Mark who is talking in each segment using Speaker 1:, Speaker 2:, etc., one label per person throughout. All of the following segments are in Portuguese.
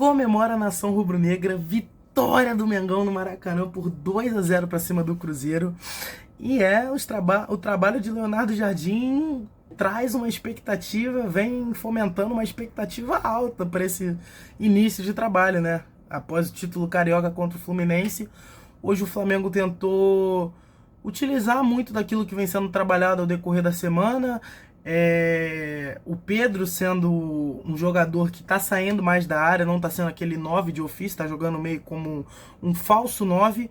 Speaker 1: comemora a nação rubro-negra, vitória do Mengão no Maracanã por 2-0 para cima do Cruzeiro. E o trabalho de Leonardo Jardim traz uma expectativa, vem fomentando uma expectativa alta para esse início de trabalho, né? Após o título carioca contra o Fluminense, hoje o Flamengo tentou utilizar muito daquilo que vem sendo trabalhado ao decorrer da semana. O Pedro sendo um jogador que está saindo mais da área, não está sendo aquele 9 de ofício, está jogando meio como um falso 9.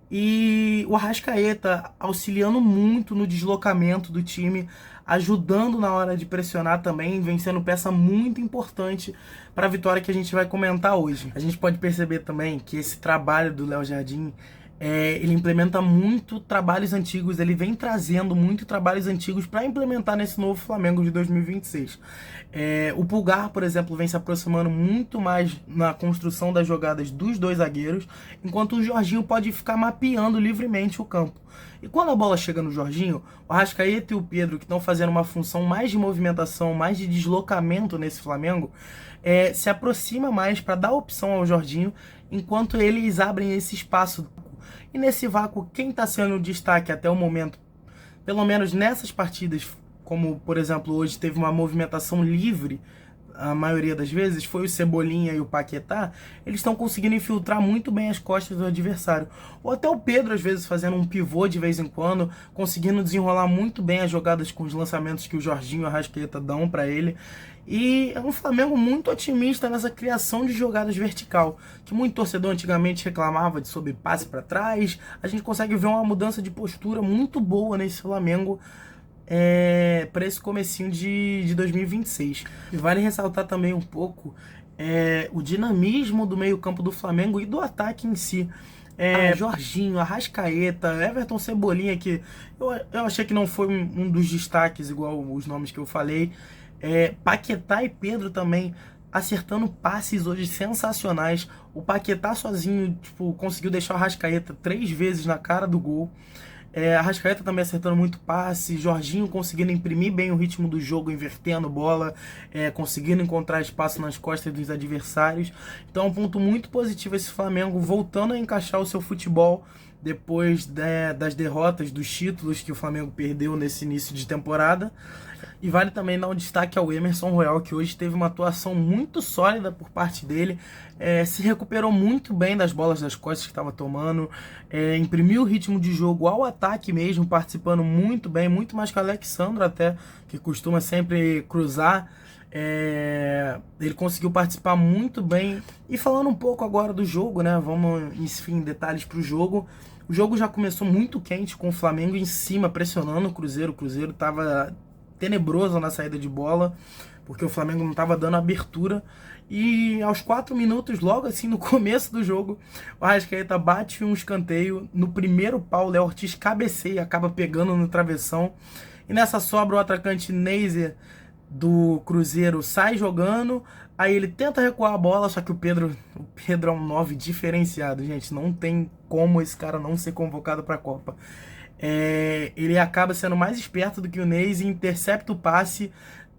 Speaker 1: E o Arrascaeta auxiliando muito no deslocamento do time, ajudando na hora de pressionar também, vem sendo peça muito importante para a vitória que a gente vai comentar hoje. A gente pode perceber também que esse trabalho do Léo Jardim, ele implementa muito trabalhos antigos, ele vem trazendo muito trabalhos antigos para implementar nesse novo Flamengo de 2026. O Pulgar, por exemplo, vem se aproximando muito mais na construção das jogadas dos dois zagueiros, enquanto o Jorginho pode ficar mapeando livremente o campo. E quando a bola chega no Jorginho, o Arrascaeta e o Pedro, que estão fazendo uma função mais de movimentação, mais de deslocamento nesse Flamengo, se aproxima mais para dar opção ao Jorginho, enquanto eles abrem esse espaço. E nesse vácuo, quem está sendo o destaque até o momento, pelo menos nessas partidas, como por exemplo hoje teve uma movimentação livre, a maioria das vezes, foi o Cebolinha e o Paquetá, eles estão conseguindo infiltrar muito bem as costas do adversário. Ou até o Pedro, às vezes, fazendo um pivô de vez em quando, conseguindo desenrolar muito bem as jogadas com os lançamentos que o Jorginho e o Arrascaeta dão para ele. E é um Flamengo muito otimista nessa criação de jogadas vertical, que muito torcedor antigamente reclamava de sobre passe para trás. A gente consegue ver uma mudança de postura muito boa nesse Flamengo para esse comecinho de 2026. E vale ressaltar também um pouco o dinamismo do meio-campo do Flamengo e do ataque em si. Jorginho, Arrascaeta, Everton, Cebolinha, que eu achei que não foi um dos destaques, igual os nomes que eu falei. Paquetá e Pedro também acertando passes hoje sensacionais. O Paquetá sozinho conseguiu deixar o Arrascaeta 3 vezes na cara do gol. Arrascaeta também acertando muito passe, Jorginho conseguindo imprimir bem o ritmo do jogo, invertendo bola, conseguindo encontrar espaço nas costas dos adversários. Então é um ponto muito positivo esse Flamengo voltando a encaixar o seu futebol depois das derrotas, dos títulos que o Flamengo perdeu nesse início de temporada. E vale também dar um destaque ao Emerson Royal, que hoje teve uma atuação muito sólida por parte dele, se recuperou muito bem das bolas das costas que estava tomando, imprimiu o ritmo de jogo ao ataque mesmo, participando muito bem, muito mais que o Alexandre até, que costuma sempre cruzar. Ele conseguiu participar muito bem. E falando um pouco agora do jogo, né? Vamos, enfim, detalhes para o jogo. O jogo já começou muito quente, com o Flamengo em cima, pressionando o Cruzeiro. O Cruzeiro estava tenebroso na saída de bola, porque o Flamengo não estava dando abertura. E aos 4 minutos, logo assim no começo do jogo, o Arrascaeta bate um escanteio. No primeiro pau, o Léo Ortiz cabeceia e acaba pegando no travessão. E nessa sobra, o atacante Neiser do Cruzeiro sai jogando. Aí ele tenta recuar a bola, só que o Pedro é um 9 diferenciado, gente. Não tem como esse cara não ser convocado para a Copa. Ele acaba sendo mais esperto do que o Neiser, intercepta o passe,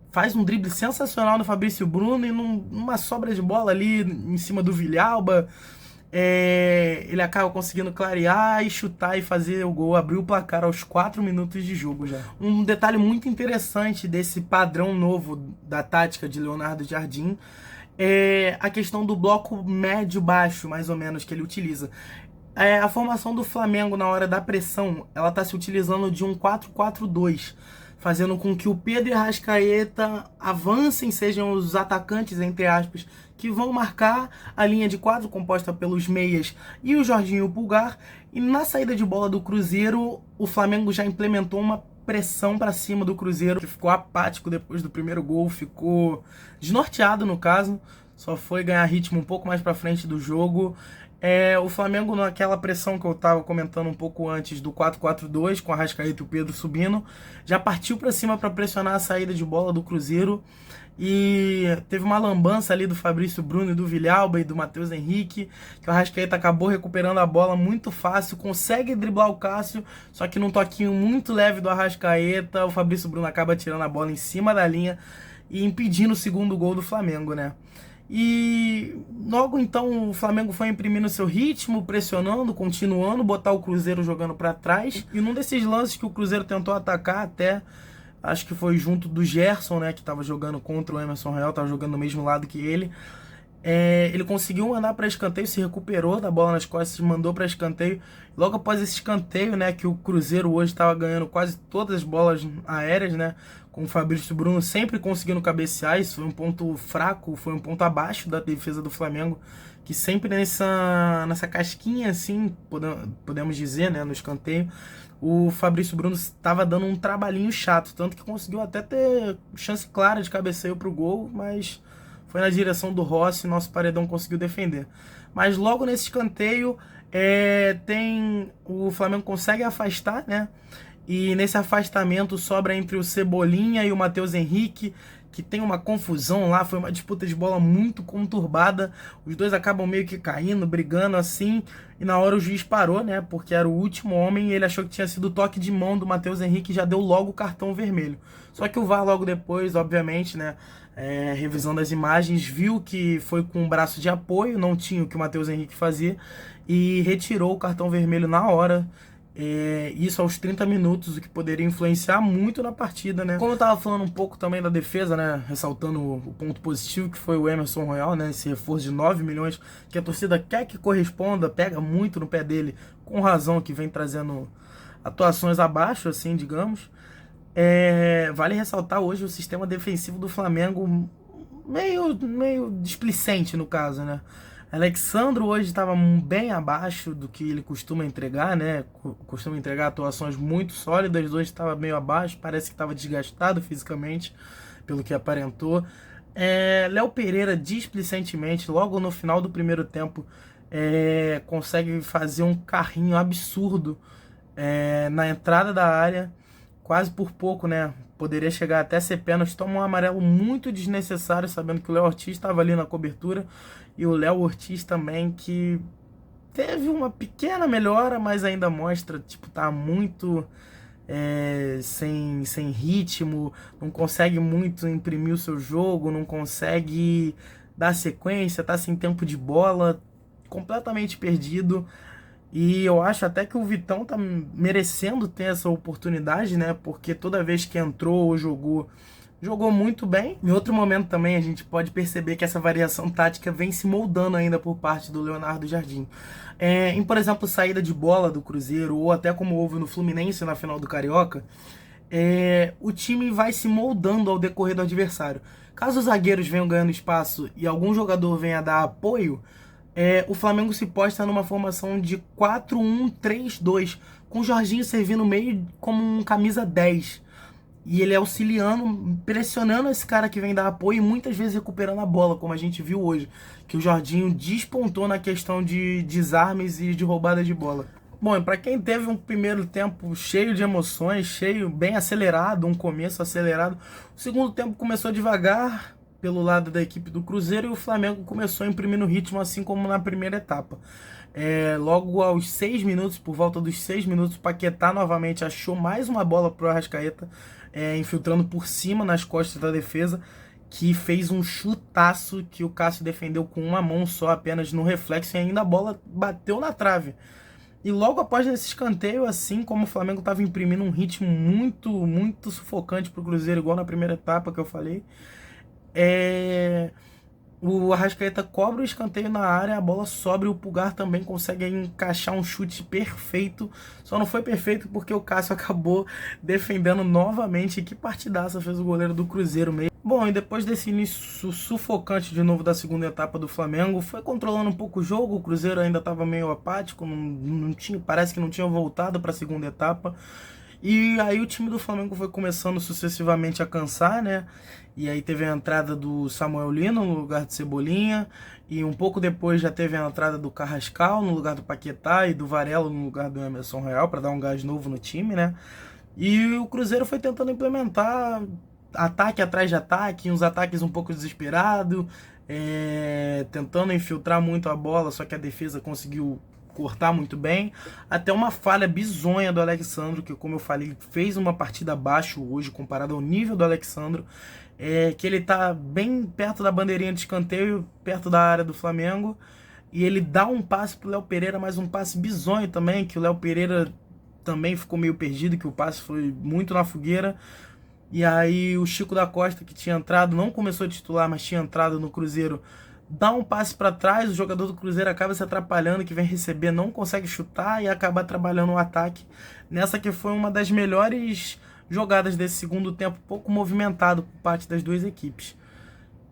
Speaker 1: faz um drible sensacional no Fabrício Bruno e numa sobra de bola ali em cima do Villalba, ele acaba conseguindo clarear e chutar e fazer o gol, abrir o placar aos 4 minutos de jogo já. Um detalhe muito interessante desse padrão novo da tática de Leonardo Jardim é a questão do bloco médio-baixo, mais ou menos, que ele utiliza. A formação do Flamengo na hora da pressão, ela está se utilizando de um 4-4-2, fazendo com que o Pedro e a Arrascaeta avancem, sejam os atacantes, entre aspas, que vão marcar a linha de quadro composta pelos meias e o Jorginho e o Pulgar. E na saída de bola do Cruzeiro, o Flamengo já implementou uma pressão para cima do Cruzeiro, que ficou apático depois do primeiro gol, ficou desnorteado no caso, só foi ganhar ritmo um pouco mais para frente do jogo. O Flamengo, naquela pressão que eu estava comentando um pouco antes do 4-4-2, com a Arrascaeta e o Pedro subindo, já partiu para cima para pressionar a saída de bola do Cruzeiro. E teve uma lambança ali do Fabrício Bruno e do Villalba e do Matheus Henrique, que o Arrascaeta acabou recuperando a bola muito fácil, consegue driblar o Cássio, só que num toquinho muito leve do Arrascaeta, o Fabrício Bruno acaba tirando a bola em cima da linha e impedindo o segundo gol do Flamengo, né? E Logo então o Flamengo foi imprimindo seu ritmo, pressionando, continuando, botar o Cruzeiro jogando para trás. E num desses lances que o Cruzeiro tentou atacar até, acho que foi junto do Gerson, né, que estava jogando contra o Emerson Royal, estava jogando no mesmo lado que ele. Ele conseguiu mandar para escanteio, se recuperou da bola nas costas, mandou para escanteio. Logo após esse escanteio, né, que o Cruzeiro hoje estava ganhando quase todas as bolas aéreas, né, com o Fabrício Bruno sempre conseguindo cabecear. Isso foi um ponto fraco, foi um ponto abaixo da defesa do Flamengo, que sempre nessa casquinha, assim, podemos dizer, né, no escanteio, o Fabrício Bruno estava dando um trabalhinho chato, tanto que conseguiu até ter chance clara de cabeceio para o gol, mas foi na direção do Rossi, nosso paredão conseguiu defender. Mas logo nesse escanteio, o Flamengo consegue afastar, né? E nesse afastamento sobra entre o Cebolinha e o Matheus Henrique, que tem uma confusão lá, foi uma disputa de bola muito conturbada. Os dois acabam meio que caindo, brigando assim, e na hora o juiz parou, né? Porque era o último homem e ele achou que tinha sido toque de mão do Matheus Henrique e já deu logo o cartão vermelho. Só que o VAR logo depois, obviamente, né? Revisão das imagens, viu que foi com o braço de apoio, não tinha o que o Matheus Henrique fazia, e retirou o cartão vermelho na hora. Isso aos 30 minutos, o que poderia influenciar muito na partida, né? Como eu tava falando um pouco também da defesa, né? Ressaltando o ponto positivo que foi o Emerson Royal, né? Esse reforço de 9 milhões que a torcida quer que corresponda, pega muito no pé dele, com razão, que vem trazendo atuações abaixo, assim, digamos. Vale ressaltar hoje o sistema defensivo do Flamengo meio displicente, no caso, né? Alexandro hoje estava bem abaixo do que ele costuma entregar, né? Costuma entregar atuações muito sólidas, hoje estava meio abaixo, parece que estava desgastado fisicamente, pelo que aparentou. Léo Pereira, displicentemente, logo no final do primeiro tempo, consegue fazer um carrinho absurdo na entrada da área, quase por pouco, né? Poderia chegar até ser pênalti, toma um amarelo muito desnecessário, sabendo que o Léo Ortiz estava ali na cobertura. E o Léo Ortiz também, que teve uma pequena melhora, mas ainda mostra, tipo, tá muito sem ritmo, não consegue muito imprimir o seu jogo, não consegue dar sequência, tá sem tempo de bola, completamente perdido. E eu acho até que o Vitão tá merecendo ter essa oportunidade, né? Porque toda vez que entrou ou jogou muito bem. Em outro momento também a gente pode perceber que essa variação tática vem se moldando ainda por parte do Leonardo Jardim. Em, por exemplo, saída de bola do Cruzeiro, ou até como houve no Fluminense na final do Carioca, o time vai se moldando ao decorrer do adversário. Caso os zagueiros venham ganhando espaço e algum jogador venha dar apoio, o Flamengo se posta numa formação de 4-1-3-2, com o Jorginho servindo meio como um camisa 10. E ele auxiliando, pressionando esse cara que vem dar apoio e muitas vezes recuperando a bola, como a gente viu hoje, que o Jorginho despontou na questão de desarmes e de roubada de bola. Bom, e para quem teve um primeiro tempo cheio de emoções, bem acelerado, um começo acelerado, o segundo tempo começou devagar pelo lado da equipe do Cruzeiro e o Flamengo começou imprimindo ritmo, assim como na primeira etapa. Logo aos 6 minutos, por volta dos 6 minutos, o Paquetá novamente achou mais uma bola pro Arrascaeta, infiltrando por cima nas costas da defesa, que fez um chutaço que o Cássio defendeu com uma mão só, apenas no reflexo, e ainda a bola bateu na trave. E logo após esse escanteio, assim como o Flamengo estava imprimindo um ritmo muito, muito sufocante pro Cruzeiro, igual na primeira etapa que eu falei, o Arrascaeta cobra o escanteio na área, a bola sobe e o Pulgar também consegue encaixar um chute perfeito. Só não foi perfeito porque o Cássio acabou defendendo novamente. Que partidaça fez o goleiro do Cruzeiro mesmo. Bom, e depois desse início sufocante de novo da segunda etapa do Flamengo, foi controlando um pouco o jogo. O Cruzeiro ainda estava meio apático, não tinha, parece que não tinha voltado para a segunda etapa. E aí o time do Flamengo foi começando sucessivamente a cansar, né? E aí teve a entrada do Samuel Lino no lugar de Cebolinha. E um pouco depois já teve a entrada do Carrascal no lugar do Paquetá e do Varelo no lugar do Emerson Royal, para dar um gás novo no time, né? E o Cruzeiro foi tentando implementar ataque atrás de ataque, uns ataques um pouco desesperados, tentando infiltrar muito a bola, só que a defesa conseguiu cortar muito bem, até uma falha bizonha do Alexandro, que como eu falei, fez uma partida abaixo hoje, comparado ao nível do Alexandro, que ele tá bem perto da bandeirinha de escanteio, perto da área do Flamengo, e ele dá um passe pro Léo Pereira, mas um passe bizonho também, que o Léo Pereira também ficou meio perdido, que o passe foi muito na fogueira. E aí o Chico da Costa, que tinha entrado, não começou a titular, mas tinha entrado no Cruzeiro, dá um passe para trás, o jogador do Cruzeiro acaba se atrapalhando, que vem receber, não consegue chutar e acaba trabalhando o ataque. Nessa que foi uma das melhores jogadas desse segundo tempo, pouco movimentado por parte das duas equipes.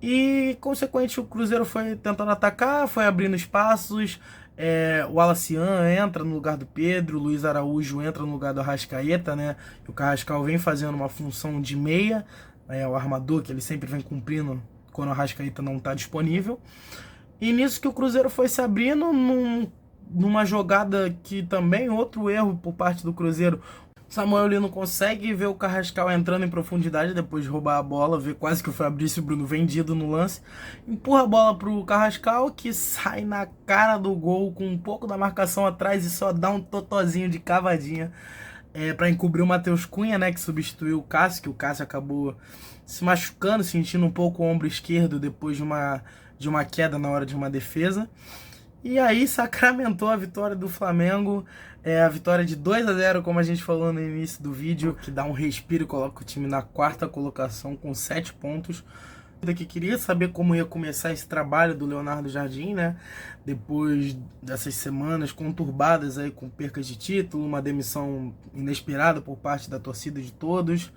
Speaker 1: E, consequente, o Cruzeiro foi tentando atacar, foi abrindo espaços. O Alacian entra no lugar do Pedro, o Luiz Araújo entra no lugar do Arrascaeta, né? E o Carrascal vem fazendo uma função de meia, o armador que ele sempre vem cumprindo quando o Arrascaeta não está disponível. E nisso que o Cruzeiro foi se abrindo numa jogada que também, outro erro por parte do Cruzeiro. Samuel Lino consegue ver o Carrascal entrando em profundidade depois de roubar a bola, ver quase que o Fabrício Bruno vendido no lance. Empurra a bola pro Carrascal, que sai na cara do gol com um pouco da marcação atrás e só dá um totozinho de cavadinha para encobrir o Matheus Cunha, né, que substituiu o Cássio, que o Cássio acabou se machucando, sentindo um pouco o ombro esquerdo depois de uma queda na hora de uma defesa. E aí sacramentou a vitória do Flamengo, a vitória de 2-0, como a gente falou no início do vídeo, que dá um respiro e coloca o time na quarta colocação com 7 pontos. Que queria saber como ia começar esse trabalho do Leonardo Jardim, né? Depois dessas semanas conturbadas aí com percas de título, uma demissão inesperada por parte da torcida de todos.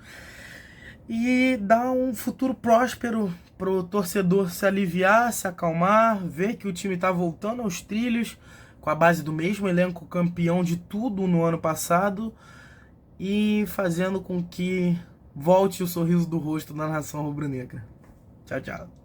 Speaker 1: E dá um futuro próspero pro torcedor se aliviar, se acalmar, ver que o time tá voltando aos trilhos, com a base do mesmo elenco campeão de tudo no ano passado, e fazendo com que volte o sorriso do rosto da nação rubro-negra. Tchau, tchau.